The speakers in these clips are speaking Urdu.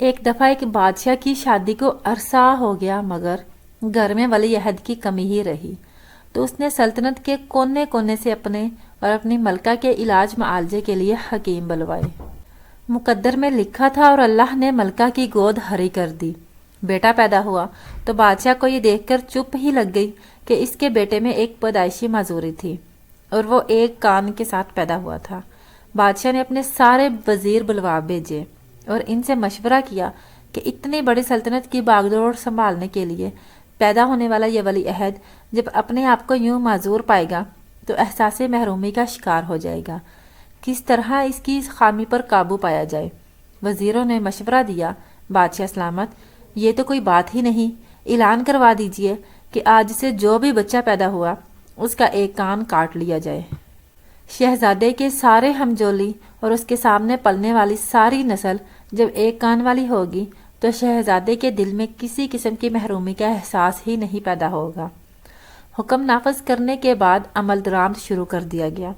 ایک دفعہ ایک بادشاہ کی شادی کو عرصہ ہو گیا، مگر گھر میں ولی عہد کی کمی ہی رہی، تو اس نے سلطنت کے کونے کونے سے اپنے اور اپنی ملکہ کے علاج معالجے کے لیے حکیم بلوائے۔ مقدر میں لکھا تھا اور اللہ نے ملکہ کی گود ہری کر دی۔ بیٹا پیدا ہوا تو بادشاہ کو یہ دیکھ کر چپ ہی لگ گئی کہ اس کے بیٹے میں ایک پیدائشی معذوری تھی اور وہ ایک کان کے ساتھ پیدا ہوا تھا۔ بادشاہ نے اپنے سارے وزیر بلوا بھیجے اور ان سے مشورہ کیا کہ اتنی بڑی سلطنت کی باغ دوڑ سنبھالنے کے لیے پیدا ہونے والا یہ ولی عہد جب اپنے آپ کو یوں معذور پائے گا تو احساس محرومی کا شکار ہو جائے گا، کس طرح اس کی خامی پر قابو پایا جائے۔ وزیروں نے مشورہ دیا، بادشاہ سلامت، یہ تو کوئی بات ہی نہیں، اعلان کروا دیجئے کہ آج سے جو بھی بچہ پیدا ہوا اس کا ایک کان کاٹ لیا جائے۔ شہزادے کے سارے ہمجولی اور اس کے سامنے پلنے والی ساری نسل جب ایک کان والی ہوگی تو شہزادے کے دل میں کسی قسم کی محرومی کا احساس ہی نہیں پیدا ہوگا۔ حکم نافذ کرنے کے بعد عمل درآمد شروع کر دیا گیا۔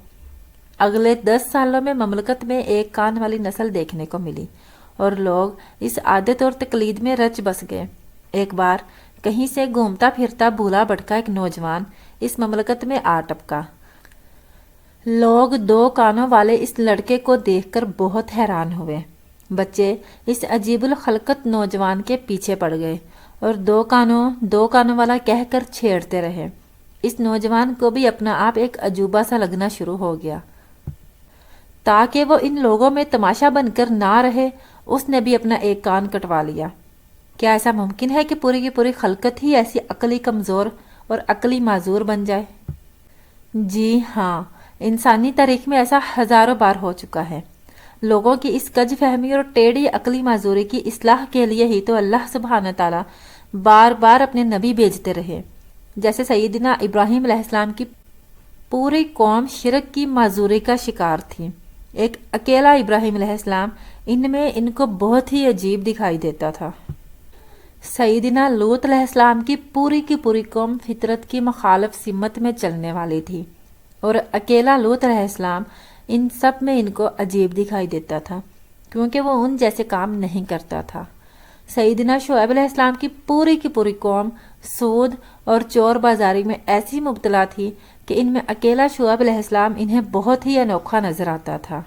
اگلے 10 سالوں میں مملکت میں ایک کان والی نسل دیکھنے کو ملی اور لوگ اس عادت اور تقلید میں رچ بس گئے۔ ایک بار کہیں سے گھومتا پھرتا بھولا بھٹکا ایک نوجوان اس مملکت میں آ ٹپکا۔ لوگ 2 کانوں والے اس لڑکے کو دیکھ کر بہت حیران ہوئے۔ بچے اس عجیب الخلقت نوجوان کے پیچھے پڑ گئے اور 2 کانوں والا کہہ کر چھیڑتے رہے۔ اس نوجوان کو بھی اپنا آپ ایک عجوبہ سا لگنا شروع ہو گیا۔ تاکہ وہ ان لوگوں میں تماشا بن کر نہ رہے، اس نے بھی اپنا ایک کان کٹوا لیا۔ کیا ایسا ممکن ہے کہ پوری کی پوری خلقت ہی ایسی عقلی کمزور اور عقلی معذور بن جائے؟ جی ہاں، انسانی تاریخ میں ایسا ہزاروں بار ہو چکا ہے۔ لوگوں کی اس کج فہمی اور ٹیڑھی عقلی معذوری کی اصلاح کے لیے ہی تو اللہ سبحانہ تعالیٰ بار بار اپنے نبی بھیجتے رہے۔ جیسے سیدنا ابراہیم علیہ السلام کی پوری قوم شرک کی معذوری کا شکار تھی، ایک اکیلا ابراہیم علیہ السلام ان میں ان کو بہت ہی عجیب دکھائی دیتا تھا۔ سیدنا لوط علیہ السلام کی پوری قوم فطرت کی مخالف سمت میں چلنے والی تھی اور اکیلا لوط علیہ السلام ان سب میں ان کو عجیب دکھائی دیتا تھا کیونکہ وہ ان جیسے کام نہیں کرتا تھا۔ سیدنا شعیب علیہ السلام کی پوری قوم سود اور چور بازاری میں ایسی مبتلا تھی کہ ان میں اکیلا شعیب علیہ السلام انہیں بہت ہی انوکھا نظر آتا تھا۔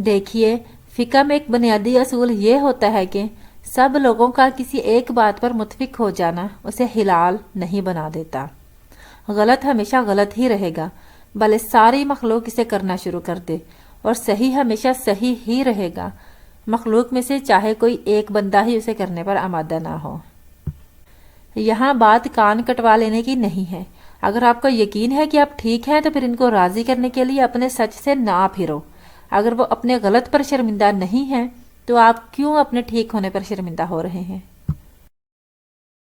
دیکھیے، فقہ میں ایک بنیادی اصول یہ ہوتا ہے کہ سب لوگوں کا کسی ایک بات پر متفق ہو جانا اسے حلال نہیں بنا دیتا۔ غلط ہمیشہ غلط ہی رہے گا، بھلے ساری مخلوق اسے کرنا شروع کر دے، اور صحیح ہمیشہ صحیح ہی رہے گا، مخلوق میں سے چاہے کوئی ایک بندہ ہی اسے کرنے پر آمادہ نہ ہو۔ یہاں بات کان کٹوا لینے کی نہیں ہے۔ اگر آپ کو یقین ہے کہ آپ ٹھیک ہیں تو پھر ان کو راضی کرنے کے لیے اپنے سچ سے نہ پھرو۔ اگر وہ اپنے غلط پر شرمندہ نہیں ہیں تو آپ کیوں اپنے ٹھیک ہونے پر شرمندہ ہو رہے ہیں؟